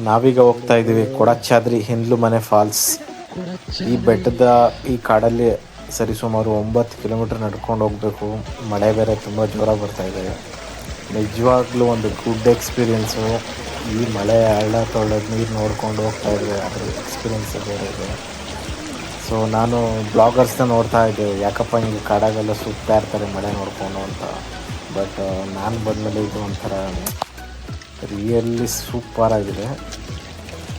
ನಾವೀಗ ಹೋಗ್ತಾ ಇದ್ದೀವಿ ಕೊಡಚಾದ್ರಿ ಹಿಂದ್ಲು ಮನೆ ಫಾಲ್ಸ್. ಈ ಬೆಟ್ಟದ ಈ ಕಾಡಲ್ಲಿ ಸರಿಸುಮಾರು 9 ಕಿಲೋಮೀಟರ್ ನಡ್ಕೊಂಡು ಹೋಗಬೇಕು. ಮಳೆ ಬೇರೆ ತುಂಬ ಜೋರಾಗಿ ಬರ್ತಾ ಇದೆ. ನಿಜವಾಗ್ಲೂ ಒಂದು ಗುಡ್ ಎಕ್ಸ್ಪೀರಿಯೆನ್ಸು. ಈ ಮಳೆ ಹಳ್ಳ ತೊಳೆದ ನೀರು ನೋಡ್ಕೊಂಡು ಹೋಗ್ತಾ ಇದ್ದೆ, ಅದ್ರ ಎಕ್ಸ್ಪೀರಿಯೆನ್ಸ್ ಬೇರೆ ಇದೆ. ಸೊ ನಾನು ಬ್ಲಾಗರ್ಸ್ನ ನೋಡ್ತಾ ಇದ್ದೆ, ಯಾಕಪ್ಪ ಹಿಂಗೆ ಕಾಡಾಗೆಲ್ಲ ಸುತ್ತಾ ಇರ್ತಾರೆ ಮಳೆ ನೋಡಿಕೊಂಡು ಅಂತ. ಬಟ್ ನಾನು ಬಂದಮೇಲೆ ಇದು ಒಂಥರ ರಿಯಲಿ ಸೂಪರಾಗಿದೆ.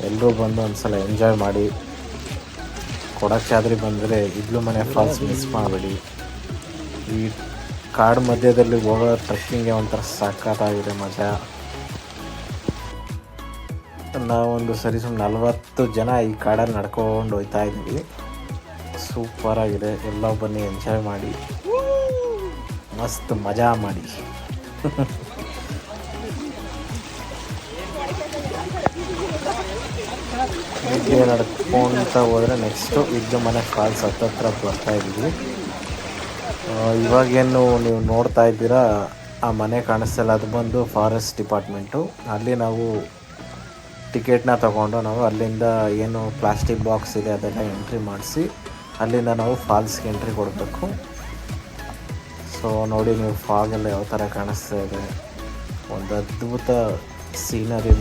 ಎಲ್ಲರೂ ಬಂದು ಒಂದು ಸಲ ಎಂಜಾಯ್ ಮಾಡಿ. ಕೊಡಚಾದ್ರಿ ಬಂದರೆ ಹಿಂದ್ಲು ಮನೆ ಫಾಲ್ಸ್ ಮಿಸ್ ಮಾಡಬೇಡಿ. ಈ ಕಾಡು ಮಧ್ಯದಲ್ಲಿ ಹೋಗೋ ಟ್ರೆಕ್ಕಿಂಗ್ಗೆ ಒಂಥರ ಸಖತ್ತಾಗಿದೆ ಮಜಾ. ನಾವೊಂದು ಸರಿಸುಮಾರು 40 ಜನ ಈ ಕಾಡಲ್ಲಿ ನಡ್ಕೊಂಡು ಹೋಗ್ತಾ ಇದ್ವಿ. ಸೂಪರಾಗಿದೆ. ಎಲ್ಲ ಬನ್ನಿ ಎಂಜಾಯ್ ಮಾಡಿ, ಮಸ್ತ್ ಮಜಾ ಮಾಡಿ. ಹೀಗೆ ನಡ್ಕೊಳ್ತಾ ಹೋದರೆ ನೆಕ್ಸ್ಟು ಹಿಂದ್ಲು ಮನೆ ಫಾಲ್ಸ್ ಹತ್ತತ್ರ ಬರ್ತಾ ಇದ್ದೀವಿ. ಇವಾಗೇನು ನೀವು ನೋಡ್ತಾ ಇದ್ದೀರಾ, ಆ ಮನೆ ಕಾಣಿಸ್ತಲ್ಲ, ಅದು ಬಂದು ಫಾರೆಸ್ಟ್ ಡಿಪಾರ್ಟ್ಮೆಂಟು. ಅಲ್ಲಿ ನಾವು ಟಿಕೆಟ್ನ ತೊಗೊಂಡು ನಾವು ಅಲ್ಲಿಂದ ಏನು ಪ್ಲಾಸ್ಟಿಕ್ ಬಾಕ್ಸ್ ಇದೆ ಅದೆಲ್ಲ ಎಂಟ್ರಿ ಮಾಡಿಸಿ ಅಲ್ಲಿಂದ ನಾವು ಫಾಲ್ಸ್ಗೆ ಎಂಟ್ರಿ ಕೊಡಬೇಕು. ಸೊ ನೋಡಿ ನೀವು ಫಾಗೆಲ್ಲ ಯಾವ ಥರ ಕಾಣಿಸ್ತಾ ಇದೆ, ಒಂದು ಅದ್ಭುತ ಸೀನರಿ.